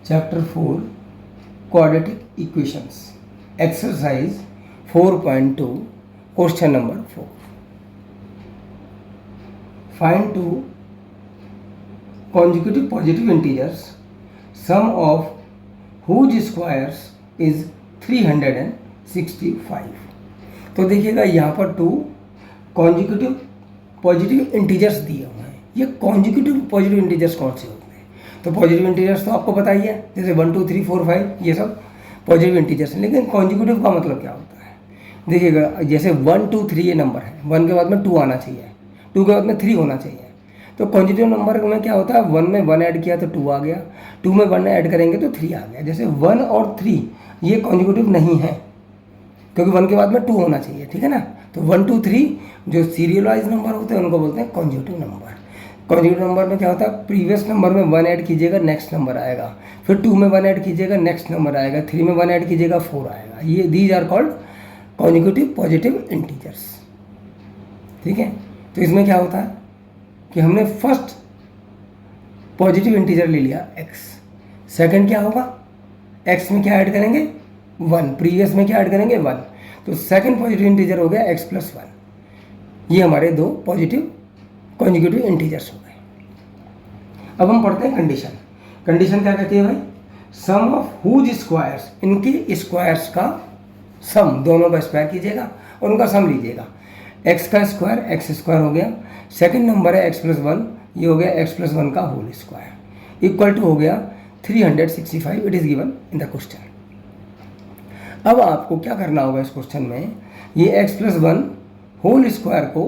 Chapter 4 Quadratic Equations Exercise 4.2 Question number 4. Find two consecutive positive integers, sum of whose squares is 365. तो देखिएगा यहाँ पर two consecutive positive integers दिए हुए हैं। ये कॉन्जिक्यूटिव पॉजिटिव इंटीजर्स कौन से होते हैं? तो पॉजिटिव इंटीजर्स तो आपको पता ही है, जैसे 1 2 3 4 5 ये सब पॉजिटिव इंटीजर्स हैं। लेकिन कॉन्जिक्यूटिव का मतलब क्या होता है? देखिएगा जैसे 1 2 3 ये नंबर है, 1 के बाद में 2 आना चाहिए, 2 के बाद में 3 होना चाहिए। तो कॉन्जिक्यूटिव नंबर में क्या होता है, 1 में 1 ऐड किया तो 2 आ गया, 2 में 1 ऐड करेंगे तो 3 आ गया। जैसे 1 और 3 ये कॉन्जिक्यूटिव नहीं है, क्योंकि 1 के बाद में 2 होना चाहिए, ठीक है ना। तो 1 2 3 जो सीरियल वाइज नंबर होते हैं उनको बोलते हैं कॉन्जिक्यूटिव नंबर। कॉन्जिक्यूटिव नंबर में क्या होता है, प्रीवियस नंबर में 1 ऐड कीजिएगा नेक्स्ट नंबर आएगा, फिर 2 में 1 ऐड कीजिएगा नेक्स्ट नंबर आएगा, 3 में 1 ऐड कीजिएगा 4 आएगा। ये these are called consecutive positive integers, ठीक है। तो इसमें क्या होता है कि हमने फर्स्ट पॉजिटिव इंटीजर ले लिया x, सेकंड क्या होगा, x में क्या ऐड करेंगे 1, प्रीवियस में क्या ऐड करेंगे 1, तो सेकंड पॉजिटिव इंटीजर हो गया x प्लस 1। ये हमारे दो पॉजिटिव कॉन्जिक्यूटिव इंटीजर्स हो गए। अब हम पढ़ते हैं कंडीशन। कंडीशन क्या कहती है भाई, सम ऑफ हुज स्क्वायर्स, इनके स्क्वायर्स का सम, दोनों का स्क्वायर कीजिएगा और उनका सम लीजिएगा। x का स्क्वायर x स्क्वायर हो गया, सेकंड नंबर है x प्लस 1, ये हो गया x प्लस 1 का होल स्क्वायर, इक्वल टू हो गया 365। It is given in the question. अब आपको क्या करना होगा इस क्वेश्चन में, ये x प्लस 1 होल स्क्वायर को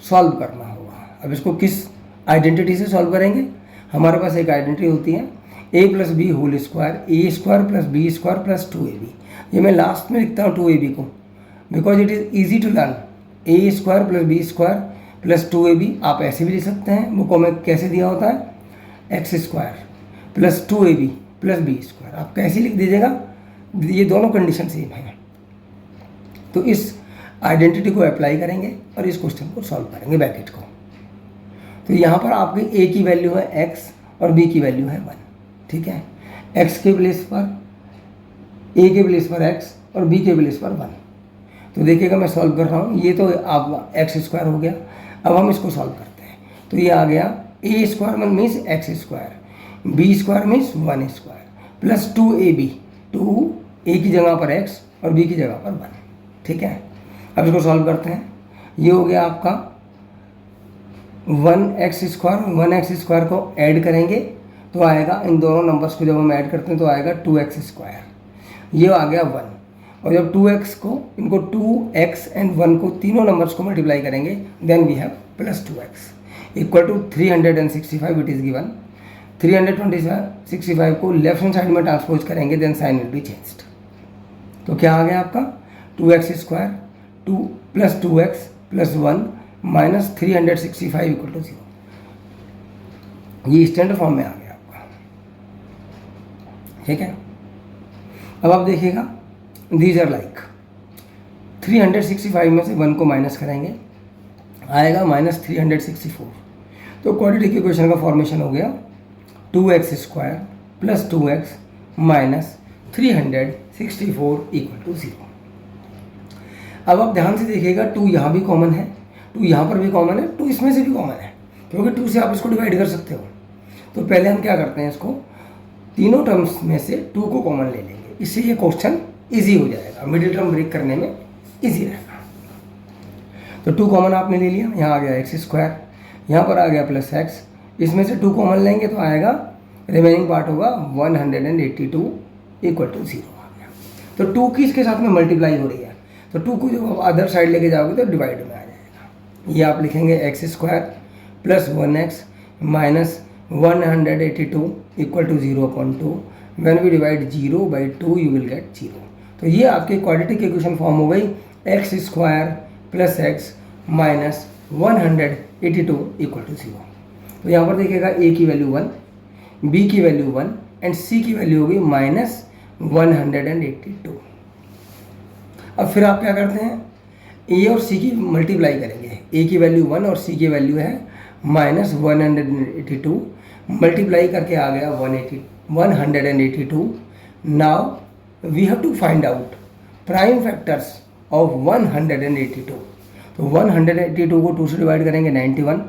सॉल्व करना होगा। अब इसको किस आइडेंटिटी से सॉल्व करेंगे? हमारे पास एक आइडेंटिटी होती है a plus B whole square, A square plus B square plus 2ab। ये मैं लास्ट में लिखता हूँ 2ab को, because it is easy to learn. A square plus B square plus 2ab आप ऐसे भी लिख सकते हैं, बुकों में कैसे दिया होता है X square plus 2ab plus B square, आप कैसे लिख दीजिएगा, ये दोनों कंडीशन सेम है। तो इस आइडेंटिटी को अप्लाई करेंगे और इस क्वेश्चन को सॉल्व करेंगे ब्रैकेट को। तो यहाँ पर आपकी ए की वैल्यू है x और बी की वैल्यू है 1, ठीक है। x के प्लेस पर, ए के प्लेस पर x और बी के प्लेस पर 1। तो देखिएगा मैं सॉल्व कर रहा हूँ, ये तो आप एक्स स्क्वायर हो गया। अब हम इसको सॉल्व करते हैं, तो ये आ गया a square means x square, b square means 1 square plus 2ab, 2 a की जगह पर x और बी की जगह पर 1, ठीक है। अब इसको सॉल्व करते हैं, ये हो गया आपका 1x स्क्वायर, 1x स्क्वायर को ऐड करेंगे तो आएगा, इन दोनों नंबर्स को जब हम ऐड करते हैं तो आएगा 2x स्क्वायर, ये आ गया 1। और जब 2x को, इनको 2x एंड 1 को, तीनों नंबर्स को मल्टीप्लाई करेंगे, then we have plus 2x equal to 365। It is given 365 को लेफ्ट हैंड साइड में ट्रांसपोज करेंगे, then sign will be changed. तो क्या आ गया आपका 2x square 2 plus 2x plus 1 minus 365 equal to 0। ये स्टैंडर्ड फॉर्म में आ गया आपका, ठीक है। अब आप देखिएगा, दीज आर लाइक 365 में से 1 को माइनस करेंगे, आएगा माइनस 364। तो क्वाड्रेटिक इक्वेशन का फॉर्मेशन हो गया 2x square plus 2x minus 364 equal to 0। अब आप ध्यान से देखिएगा, 2 यहाँ भी कॉमन है, 2 यहाँ पर भी कॉमन है, 2 इसमें से भी कॉमन है, क्योंकि 2 से आप इसको डिवाइड कर सकते हो। तो पहले हम क्या करते हैं, इसको तीनों टर्म्स में से 2 को कॉमन ले लेंगे, इससे ये क्वेश्चन इजी हो जाएगा, मिडिल टर्म ब्रेक करने में इजी रहेगा। तो 2 कॉमन आपने ले लिया, यहाँ आ गया एक्स स्क्वायर, यहाँ पर आ गया प्लस एक्स, इसमें से 2 कॉमन लेंगे तो आएगा, रिमेनिंग पार्ट होगा 182 इक्वल टू 0 आ गया। तो 2 की इसके साथ में मल्टीप्लाई हो रही है, तो 2 को जब अदर साइड लेके जाओगे तो डिवाइड में आ जाएगा। ये आप लिखेंगे X square plus 1x minus 182 equal to 0.2। When we divide 0 by 2 you will get 0। तो ये आपके क्वाड्रेटिक इक्वेशन फॉर्म हो गई, X square plus X minus 182 equal to 0। तो यहाँ पर देखिएगा ए की वैल्यू 1, बी की वैल्यू 1 एंड सी की वैल्यू होगी माइनस 182। अब फिर आप क्या करते हैं, ए और सी की मल्टीप्लाई करेंगे, ए की वैल्यू 1 और सी की वैल्यू है माइनस 182, मल्टीप्लाई करके आ गया 182. Now we have to find out prime factors of 182. तो 182 को 2 से डिवाइड करेंगे 91,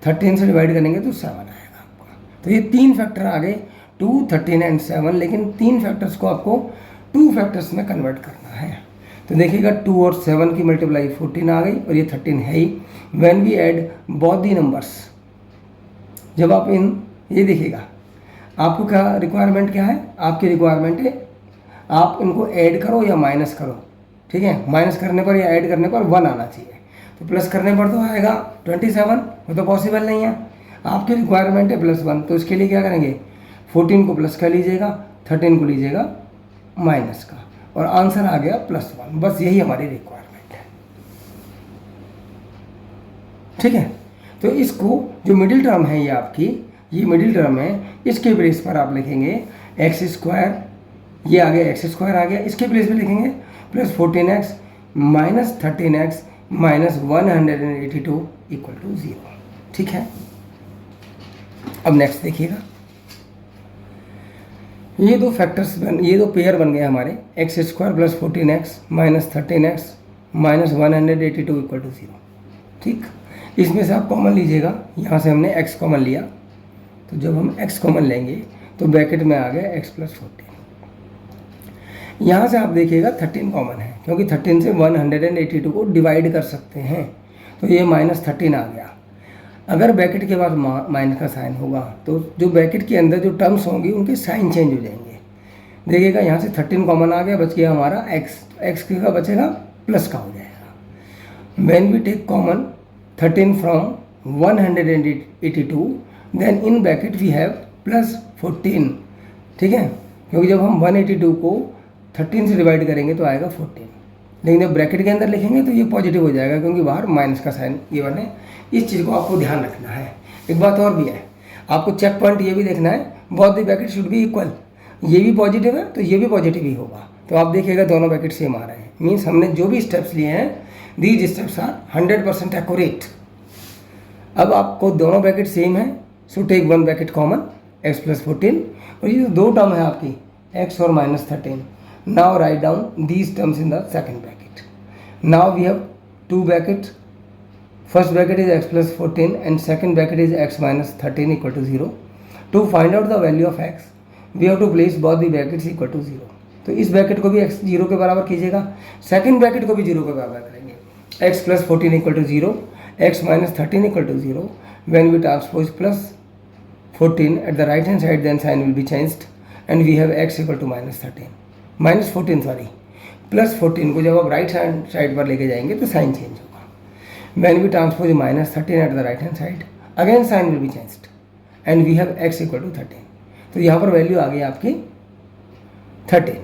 13 से डिवाइड करेंगे तो 7 आएगा आपका। तो ये 3 फैक्टर आ गए 2, 13 एंड 7, लेकिन 3 फैक्टर्स को आपको 2 फैक्टर्स में कन्वर्ट करना है। तो देखिएगा 2 और 7 की मल्टीप्लाई 14 आ गई और ये 13 है ही। When we add both the numbers, जब आप ये देखिएगा आपको क्या रिक्वायरमेंट क्या है, आपकी रिक्वायरमेंट है आप इनको ऐड करो या माइनस करो, ठीक है। माइनस करने पर या ऐड करने पर 1 आना चाहिए, तो प्लस करने पर तो आएगा 27, वो तो पॉसिबल नहीं है। आपकी रिक्वायरमेंट है +1, तो इसके लिए क्या करेंगे 14 को प्लस का लीजिएगा, 13 को लीजिएगा माइनस का, और आंसर आ गया +1। बस यही हमारी रिक्वायरमेंट है, ठीक है। तो इसको जो मिडिल टर्म है ये आपकी, ये मिडिल टर्म है, इसके बेस पर आप लिखेंगे x², ये आ गया x² आ गया, इसके प्लेस पे लिखेंगे +14x - 13x - 182 = 0, ठीक है। अब नेक्स्ट देखिएगा, ये दो फैक्टर्स ये दो पेयर बन गए हमारे, x² + 14x - 13x - 182 = 0, ठीक। इसमें से आप कॉमन लीजिएगा, यहाँ से हमने x कॉमन लिया, तो जब हम x कॉमन लेंगे तो ब्रैकेट में आ गया x + 14। यहाँ से आप देखिएगा 13 कॉमन है, क्योंकि 13 से 182 को डिवाइड कर सकते हैं, तो ये -13 आ गया। अगर ब्रैकेट के बाद माइनस का साइन होगा तो जो ब्रैकेट के अंदर जो टर्म्स होंगी उनके साइन चेंज हो जाएंगे। देखिएगा यहाँ से 13 कॉमन आ गया, बच गया हमारा x का बचेगा प्लस का हो जाएगा। When we take common 13 from 182, then in bracket we have +14, ठीक है, क्योंकि जब हम 182 को 13 से डिवाइड करेंगे तो आएगा 14, लेकिन जब ब्रैकेट के अंदर लिखेंगे तो ये पॉजिटिव हो जाएगा, क्योंकि बाहर माइनस का साइन गिवन है। इस चीज़ को आपको ध्यान रखना है। एक बात और भी है, आपको चेक पॉइंट ये भी देखना है, both the bracket should be equal. ये भी पॉजिटिव है तो ये भी पॉजिटिव ही होगा, तो आप देखिएगा दोनों ब्रैकेट सेम आ रहे हैं, मीन्स हमने जो भी स्टेप्स लिए हैं दीज स्टेप्स आर 100% एक्यूरेट। अब आपको दोनों ब्रैकेट सेम है, so take one bracket common x + 14, और ये दो टर्म है आपकी x और -13। Now write down these terms in the second bracket. Now we have two brackets. First bracket is x + 14 and second bracket is x - 13 = 0. To find out the value of x, we have to place both the brackets equal to 0. तो इस bracket को भी x 0 के बराबर कीजिएगा, second bracket को भी 0 के बराबर करेंगे। x + 14 = 0, x - 13 = 0. When we transpose +14 at the right hand side, then sign will be changed and we have x = -14 +14 को जब आप राइट हैंड साइड पर लेके जाएंगे तो साइन चेंज होगा। When we transpose -13 at the right hand side, again sign will be changed and we have x = 13। तो यहाँ पर वैल्यू आ गई आपकी 13।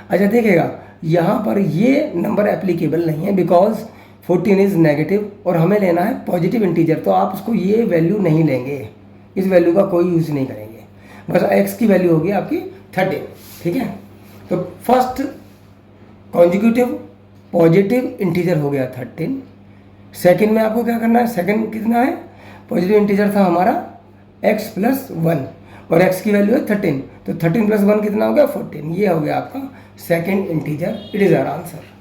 अच्छा देखिएगा, यहाँ पर ये नंबर एप्लीकेबल नहीं है, बिकॉज 14 इज़ नेगेटिव और हमें लेना है पॉजिटिव इंटीजर, तो आप उसको ये वैल्यू नहीं लेंगे, इस वैल्यू का कोई यूज़ नहीं करेंगे, बस x की वैल्यू होगी आपकी 13, ठीक है। तो फर्स्ट कॉन्जिक्यूटिव पॉजिटिव इंटीजर हो गया 13। सेकंड में आपको क्या करना है, सेकंड कितना है, पॉजिटिव इंटीजर था हमारा x + 1 और x की वैल्यू है 13, तो 13 + 1 कितना हो गया 14। ये हो गया आपका second integer. It is our answer.